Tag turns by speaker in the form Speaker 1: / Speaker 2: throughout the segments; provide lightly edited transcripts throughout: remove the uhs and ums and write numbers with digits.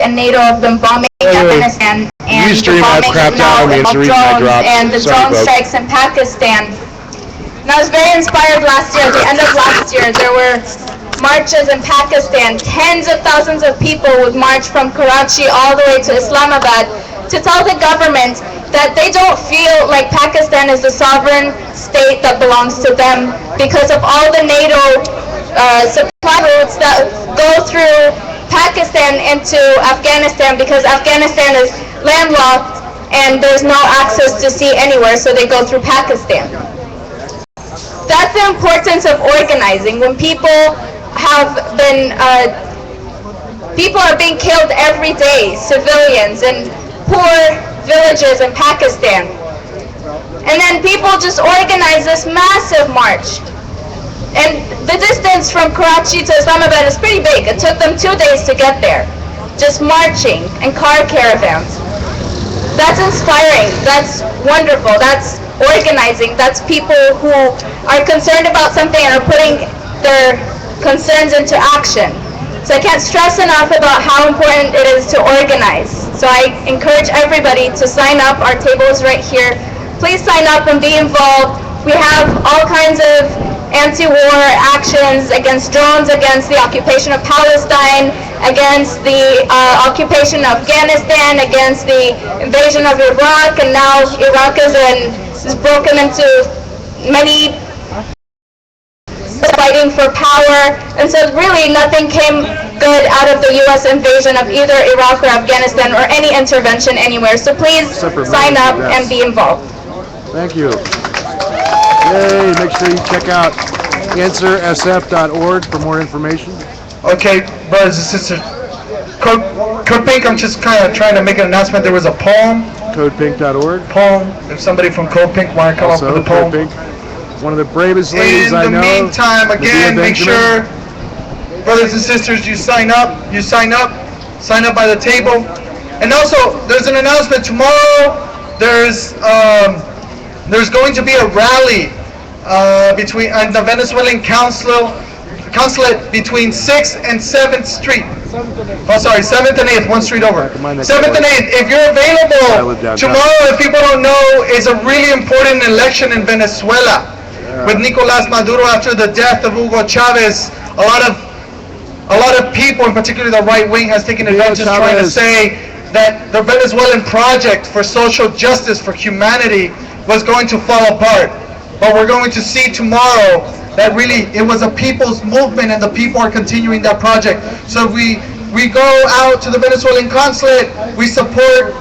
Speaker 1: and NATO have been bombing Afghanistan and the bombing now of drones and the drone strikes in Pakistan. And I was very inspired last year. At the end of last year, there were marches in Pakistan. Tens of thousands of people would march from Karachi all the way to Islamabad to tell the government that they don't feel like Pakistan is the sovereign state that belongs to them because of all the NATO supply routes that go through Pakistan into Afghanistan, because Afghanistan is landlocked and there's no access to sea anywhere, so they go through Pakistan. That's the importance of organizing. When people have been, people are being killed every day, civilians in poor villages in Pakistan. And then people just organize this massive march. And the distance from Karachi to Islamabad is pretty big. It took them 2 days to get there, just marching in car caravans. That's inspiring. That's wonderful. That's organizing. That's people who are concerned about something and are putting their concerns into action. So I can't stress enough about how important it is to organize. So I encourage everybody to sign up. Our table is right here. Please sign up and be involved. We have all kinds of anti-war actions against drones, against the occupation of Palestine, against the occupation of Afghanistan, against the invasion of Iraq, and now Iraq is broken into many fighting for power. And so really nothing came good out of the U.S. invasion of either Iraq or Afghanistan or any intervention anywhere. So please sign up and be involved.
Speaker 2: Thank you. Yay, make sure you check out answersf.org for more information.
Speaker 3: Okay, brothers and sisters, Code Pink, I'm just kind of trying to make an announcement. There was a poem.
Speaker 2: Codepink.org.
Speaker 3: Poem. If somebody from Code Pink want to come up with a poem.
Speaker 2: Code Pink, one of the bravest ladies I know.
Speaker 3: In the meantime, again, make sure, brothers and sisters, you sign up. You sign up by the table. And also, there's an announcement tomorrow. There's going to be a rally between the Venezuelan consulate between 6th and 7th Street. Oh, sorry, 7th and 8th, one street over. 7th and 8th. If you're available tomorrow, if people don't know, is a really important election in Venezuela. With Nicolás Maduro after the death of Hugo Chavez, a lot of people, and particularly the right wing, has taken advantage trying to say that the Venezuelan project for social justice, for humanity, was going to fall apart. But we're going to see tomorrow that really it was a people's movement and the people are continuing that project. So we go out to the Venezuelan consulate, we support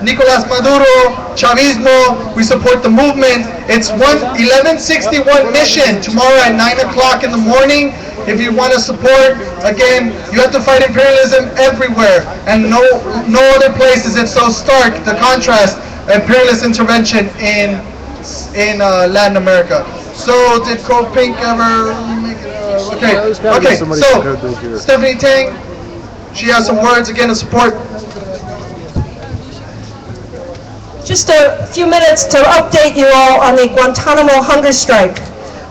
Speaker 3: Nicolás Maduro, Chavismo, we support the movement. It's 1161 mission tomorrow at 9 o'clock in the morning. If you want to support, again, you have to fight imperialism everywhere, and no other place is it so stark, the contrast, imperialist intervention in Latin America. So did Code Pink ever make it? Okay. So Stephanie Tang, she has some words again of support.
Speaker 4: Just a few minutes to update you all on the Guantanamo hunger strike.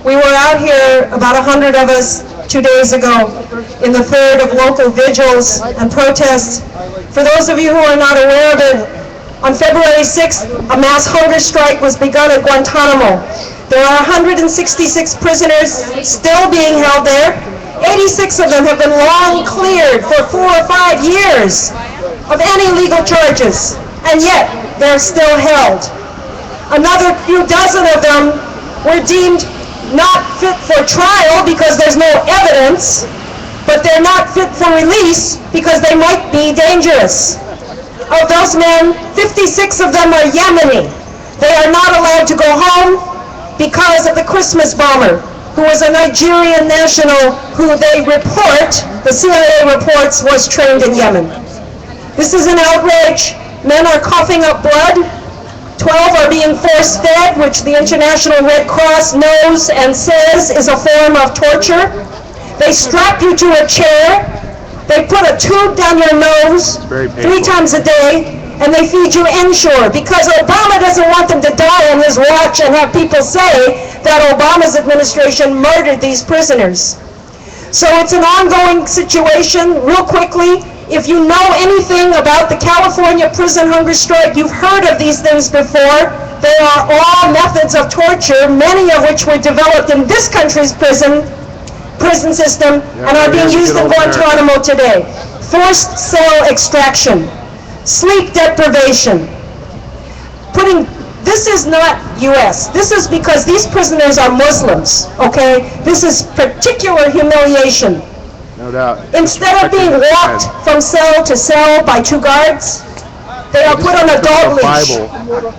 Speaker 4: We were out here, about 100 of us, 2 days ago, in the third of local vigils and protests. For those of you who are not aware of it, on February 6th, a mass hunger strike was begun at Guantanamo. There are 166 prisoners still being held there. 86 of them have been long cleared for 4 or 5 years of any legal charges, and yet they're still held. Another few dozen of them were deemed not fit for trial because there's no evidence, but they're not fit for release because they might be dangerous. Of those men, 56 of them are Yemeni. They are not allowed to go home because of the Christmas bomber, who was a Nigerian national who they report, the CIA reports, was trained in Yemen. This is an outrage. Men are coughing up blood. 12 are being force-fed, which the International Red Cross knows and says is a form of torture. They strap you to a chair. They put a tube down your nose 3 times a day, and they feed you Ensure, because Obama doesn't want them to die on his watch and have people say that Obama's administration murdered these prisoners. So it's an ongoing situation. Real quickly, If you know anything about the California prison hunger strike, you've heard of these things before. They are all methods of torture, many of which were developed in this country's prison system and are being used in Guantanamo today. Forced cell extraction, sleep deprivation, this is not U.S. This is because these prisoners are Muslims, okay? This is particular humiliation.
Speaker 2: No doubt.
Speaker 4: Instead of being walked from cell to cell by 2 guards, they are put on a dog leash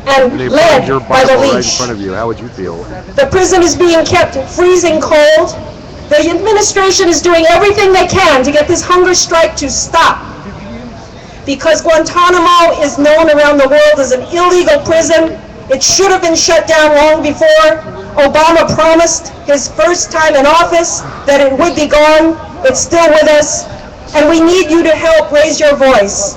Speaker 4: and led by the leash.
Speaker 2: Right in front of you. How would you feel?
Speaker 4: The prison is being kept freezing cold. The administration is doing everything they can to get this hunger strike to stop. Because Guantanamo is known around the world as an illegal prison, it should have been shut down long before. Obama promised his first time in office that it would be gone. It's still with us, and we need you to help raise your voice.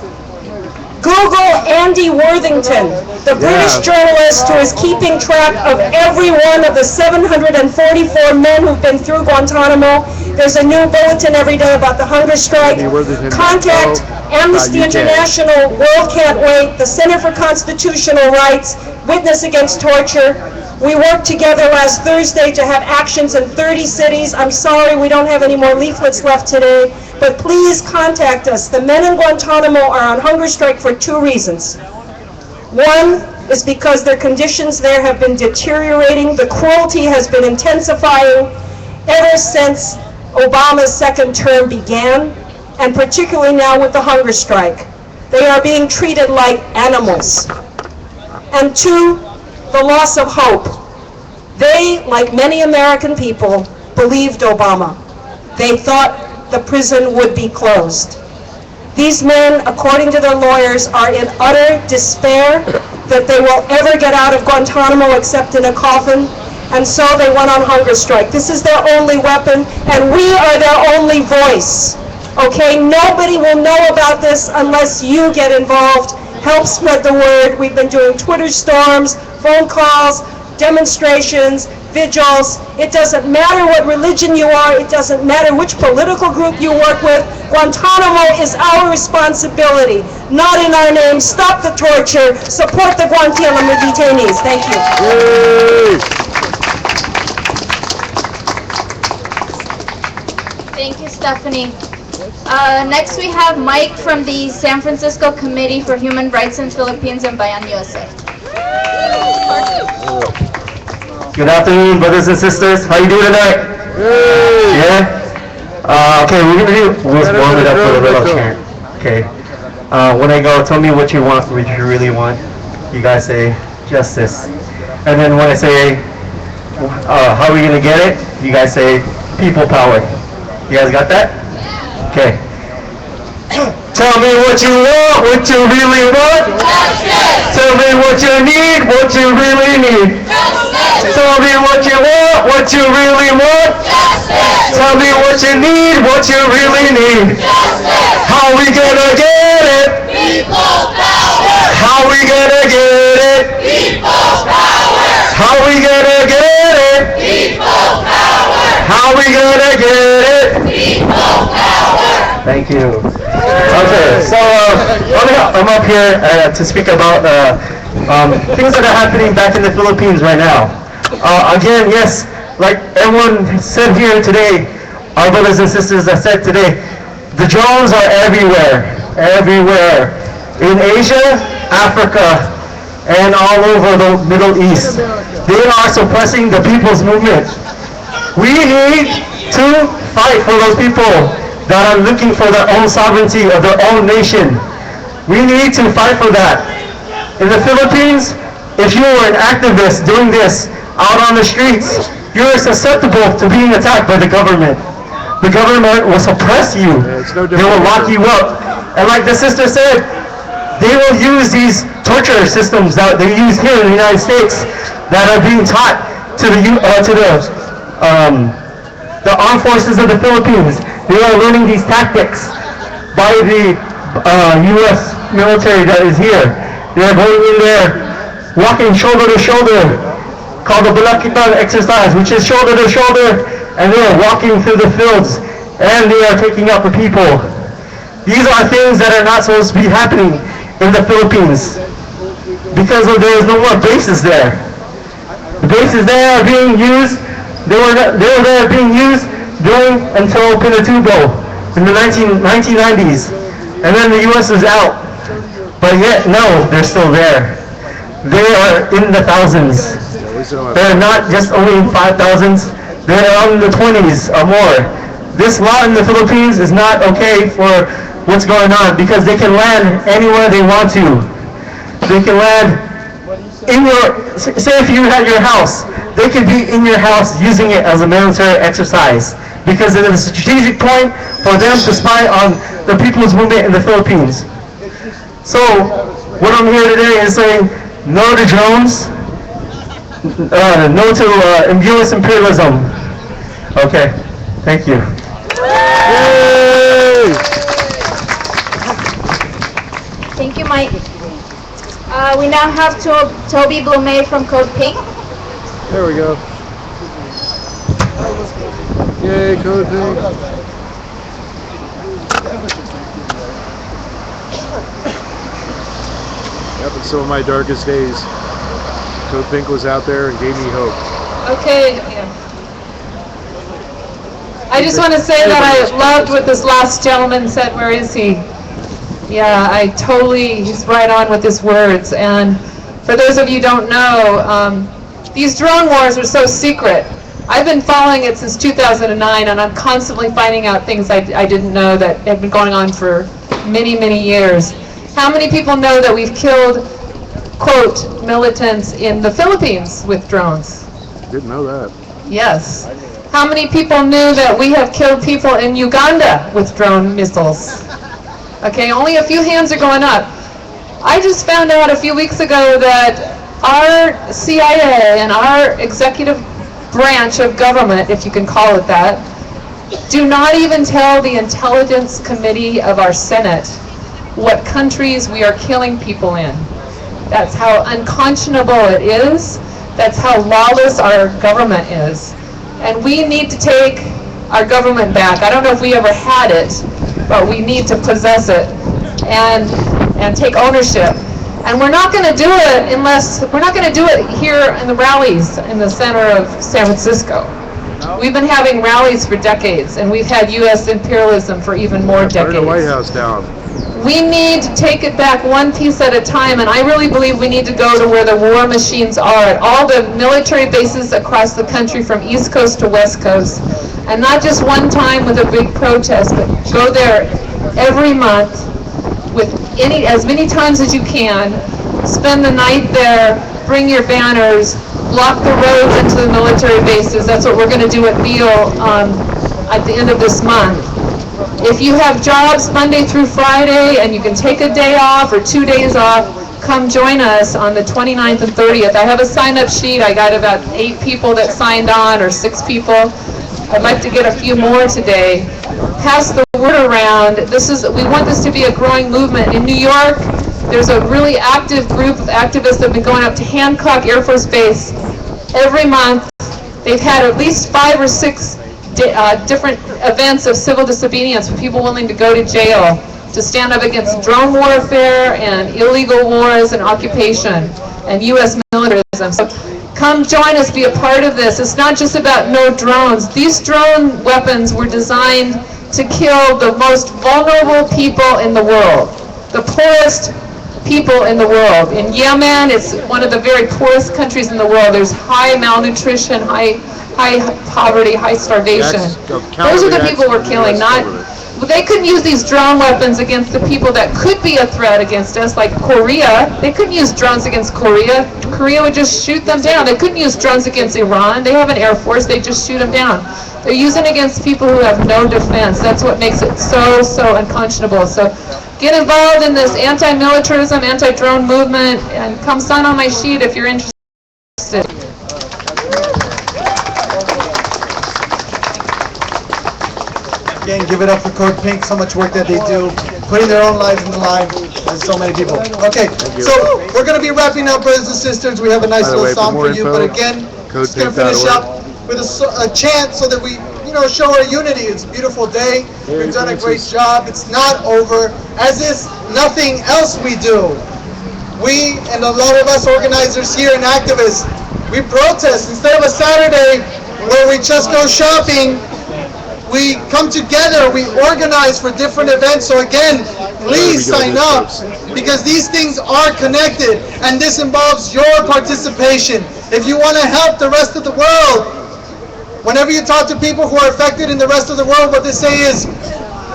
Speaker 4: Google Andy Worthington, the British journalist who is keeping track of every one of the 744 men who've been through Guantanamo. There's a new bulletin every day about the hunger strike. Contact Amnesty International, World Can't Wait, the Center for Constitutional Rights, Witness Against Torture. We worked together last Thursday to have actions in 30 cities. I'm sorry we don't have any more leaflets left today, but please contact us. The men in Guantanamo are on hunger strike for 2 reasons. One is because their conditions there have been deteriorating. The cruelty has been intensifying ever since Obama's second term began, and particularly now with the hunger strike. They are being treated like animals. And 2, the loss of hope. They, like many American people, believed Obama. They thought the prison would be closed. These men, according to their lawyers, are in utter despair that they will ever get out of Guantanamo except in a coffin, and so they went on hunger strike. This is their only weapon, and we are their only voice. Okay, nobody will know about this unless you get involved. Help spread the word. We've been doing Twitter storms, phone calls, demonstrations, vigils. It doesn't matter what religion you are. It doesn't matter which political group you work with. Guantanamo is our responsibility, not in our name. Stop the torture. Support the Guantanamo detainees. Thank you.
Speaker 2: Yay!
Speaker 1: Thank you, Stephanie. Next we have Mike from the San Francisco Committee for Human Rights in Philippines and Bayan USA.
Speaker 5: Good afternoon, brothers and sisters. How you doing tonight?
Speaker 2: Yay!
Speaker 5: Yeah? Okay, we'll warm it up with a little chant. Okay. When I go, tell me what you want, what you really want. You guys say justice. And then when I say, how are we going to get it? You guys say people power. You guys got that? Okay. Tell me what you want, what you really want. Justice. Tell me what you need, what you really need. Justice. Tell me what you want, what you really want. Justice. Tell me what you need, what you really need. Justice. How we gonna get it? People power. How we gonna get it? People power. How we gonna get it? People power. How we gonna get it? People power. Thank you. Okay, so I'm up here to speak about things that are happening back in the Philippines right now. Again, yes, like everyone said here today, our brothers and sisters that said today, the drones are everywhere, everywhere. In Asia, Africa, and all over the Middle East. They are suppressing the people's movement. We need to fight for those people that are looking for their own sovereignty of their own nation. We need to fight for that. In the Philippines, if you were an activist doing this out on the streets, you're susceptible to being attacked by the government. The government will suppress you. They will lock you up. And like the sister said, they will use these torture systems that they use here in the United States that are being taught to the armed forces of the Philippines. They are learning these tactics by the U.S. military that is here. They are going in there, walking shoulder to shoulder, called the Bulakitan exercise, which is shoulder to shoulder, and they are walking through the fields, and they are taking out the people. These are things that are not supposed to be happening in the Philippines because there is no more bases there. The bases there are being used. They were there being used during until Pinatubo in the 1990s, and then the U.S. is out. But yet, no, they're still there. They are in the thousands. They're not just only in 5,000s. They're in the 20s or more. This law in the Philippines is not okay for what's going on because they can land anywhere they want to. They can land in your, say if you had your house, they could be in your house using it as a military exercise because it is a strategic point for them to spy on the people's movement in the Philippines. So, what I'm here today is saying no to drones, no to U.S. imperialism. Okay, thank you.
Speaker 2: Yay!
Speaker 1: Thank you, Mike. We now have Toby Blume from Code Pink.
Speaker 2: There we go. Yay, Code Pink. Yep, in some of my darkest days, Code Pink was out there and gave me hope.
Speaker 4: Okay. I just want to say that I loved what this last gentleman said. Where is he? Yeah, he's right on with his words. And for those of you who don't know, these drone wars are so secret. I've been following it since 2009, and I'm constantly finding out things I didn't know that have been going on for many, many years. How many people know that we've killed, quote, militants in the Philippines with drones?
Speaker 2: Didn't know that.
Speaker 4: Yes. How many people knew that we have killed people in Uganda with drone missiles? Okay, only a few hands are going up. I just found out a few weeks ago that our CIA and our executive branch of government, if you can call it that, do not even tell the Intelligence Committee of our Senate what countries we are killing people in. That's how unconscionable it is. That's how lawless our government is. And we need to take our government back. I don't know if we ever had it, but we need to possess it and take ownership. And we're not going to do it we're not going to do it here in the rallies in the center of San Francisco. We've been having rallies for decades, and we've had U.S. imperialism for even more decades.
Speaker 2: Burn the White House down.
Speaker 4: We need to take it back one piece at a time, and I really believe we need to go to where the war machines are, at all the military bases across the country from East Coast to West Coast, and not just one time with a big protest, but go there every month with as many times as you can, spend the night there, bring your banners, block the roads into the military bases. That's what we're going to do at Beale at the end of this month. If you have jobs Monday through Friday and you can take a day off or 2 days off, come join us on the 29th and 30th. I have a sign-up sheet. I got about 8 people that signed on, or 6 people. I'd like to get a few more today. Pass the word around. We want this to be a growing movement. In New York, there's a really active group of activists that have been going up to Hancock Air Force Base every month. They've had at least 5 or 6 different events of civil disobedience for people willing to go to jail to stand up against drone warfare and illegal wars and occupation and U.S. militarism. So come join us, be a part of this. It's not just about no drones. These drone weapons were designed to kill the most vulnerable people in the world, the poorest people in the world. In Yemen, it's one of the very poorest countries in the world. There's high malnutrition, high poverty, high starvation. Those are the people we're killing, they couldn't use these drone weapons against the people that could be a threat against us, like Korea. They couldn't use drones against Korea. Korea would just shoot them down. They couldn't use drones against Iran. They have an air force. They just shoot them down. They're using it against people who have no defense. That's what makes it so unconscionable. So get involved in this anti-militarism, anti-drone movement, and come sign on my sheet if you're interested.
Speaker 3: Again, give it up for Code Pink, so much work that they do, putting their own lives in the line, and so many people. Okay, so we're going to be wrapping up, brothers and sisters. We have a nice little song for you, but again, just going to finish up with a chant so that we show our unity. It's a beautiful day. We've done a great job. It's not over, as is nothing else we do. We, and a lot of us organizers here and activists, we protest. Instead of a Saturday where we just go shopping, we come together, we organize for different events. So again, please sign up, because these things are connected, and this involves your participation. If you want to help the rest of the world, whenever you talk to people who are affected in the rest of the world, what they say is,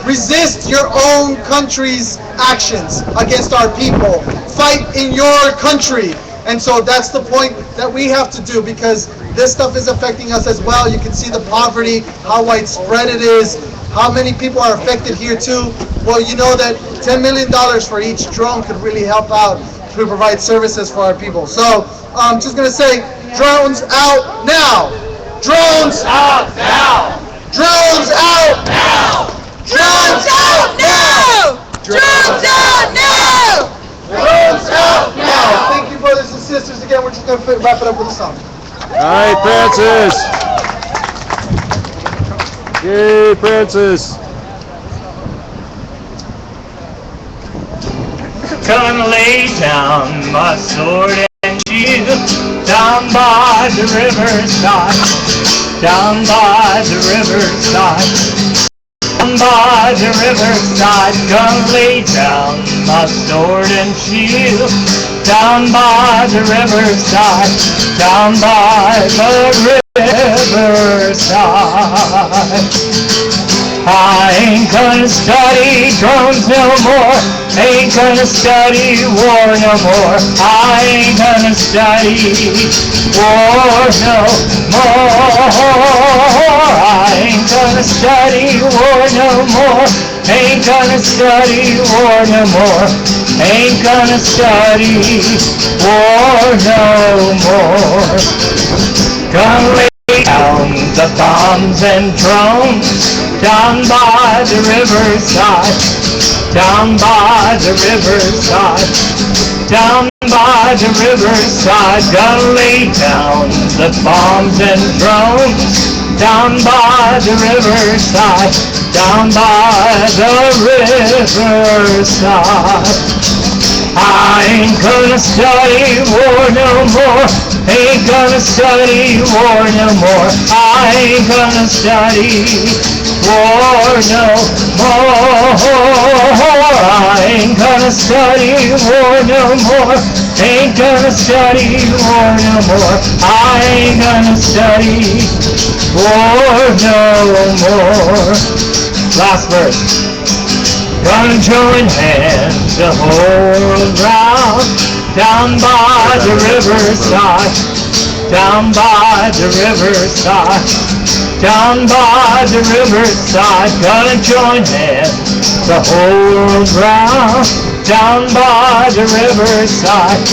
Speaker 3: resist your own country's actions against our people. Fight in your country. And so that's the point that we have to do, because this stuff is affecting us as well. You can see the poverty, how widespread it is, how many people are affected here too. Well, you know that $10 million for each drone could really help out to provide services for our people. So I'm just going to say, drones out now. Drones out now. Drones out now. Drones out now. Drones out now. Drones out now. Thank you, brothers and sisters. Again, we're just going to wrap it up with a song.
Speaker 2: All right, Francis. Yay, Francis.
Speaker 6: Come lay down my sword and shield down by the riverside, down by the riverside. By the riverside, come lay down my sword and shield. Down by the riverside, down by the riverside. I ain't gonna study drones no more. Ain't gonna study war no more. I ain't gonna study war no more. I ain't gonna study war no more. Ain't gonna study war no more. Ain't gonna study war no more. Gonna lay down the bombs and drones down by the riverside, down by the riverside, down by the riverside. Gonna lay down the bombs and drones down by the riverside, down by the riverside. I ain't gonna study war no more. Ain't gonna study war no more. I ain't gonna study war no more. I ain't gonna study war no more. Ain't gonna study war no more. I ain't gonna study war no more. Last verse. Gonna join hands the whole round, down by the riverside, down by the riverside, down by the riverside. Gonna join hands the whole round, down by the riverside,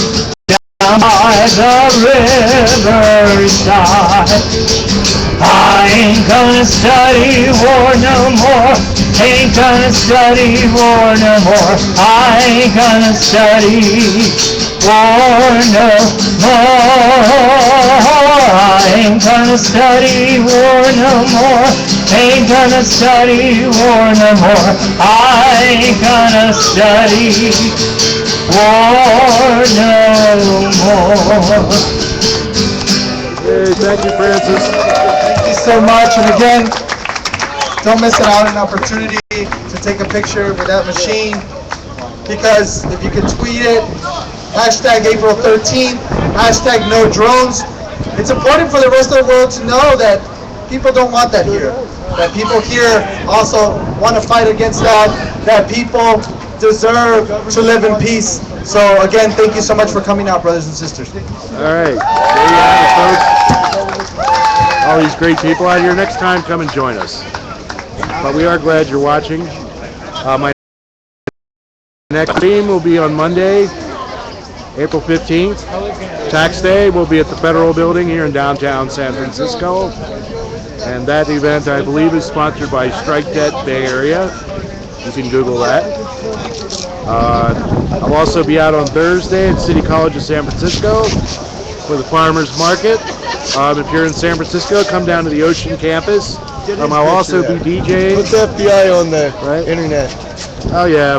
Speaker 6: down by the riverside. I ain't gonna study war no more. Ain't gonna study war no more. I ain't gonna study war no more. I ain't gonna study war no more. Ain't gonna study war no more. I ain't gonna study war no more.
Speaker 2: Hey, thank you, Francis.
Speaker 3: Thank you so much. And again, don't miss out on an opportunity to take a picture with that machine, because if you can tweet it, hashtag April 13th, hashtag no drones. It's important for the rest of the world to know that people don't want that here. That people here also want to fight against that. That people deserve to live in peace. So again, thank you so much for coming out, brothers and sisters.
Speaker 2: All right, there you have it, folks. All these great people out here. Next time, come and join us. But we are glad you're watching. My next stream will be on Monday, April 15th. Tax Day will be at the Federal Building here in downtown San Francisco. And that event, I believe, is sponsored by Strike Debt Bay Area. You can Google that. I'll also be out on Thursday at City College of San Francisco for the Farmers Market. If you're in San Francisco, come down to the Ocean Campus. I'll also be DJing.
Speaker 3: What's FBI on the
Speaker 2: Right.
Speaker 3: internet?
Speaker 2: Oh yeah,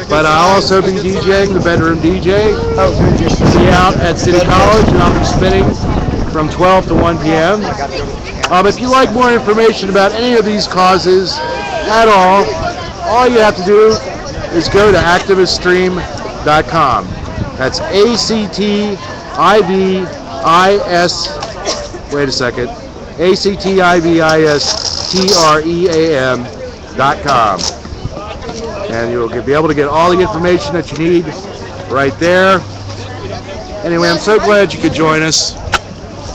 Speaker 2: but I'll also be DJing, the bedroom DJ.
Speaker 3: Oh,
Speaker 2: Be out at City College, and I'll be spinning from 12 to 1 p.m. If you like more information about any of these causes at all you have to do is go to activiststream.com. That's activistream.com. And you'll be able to get all the information that you need right there. Anyway, I'm so glad you could join us.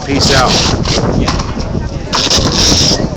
Speaker 2: Peace out.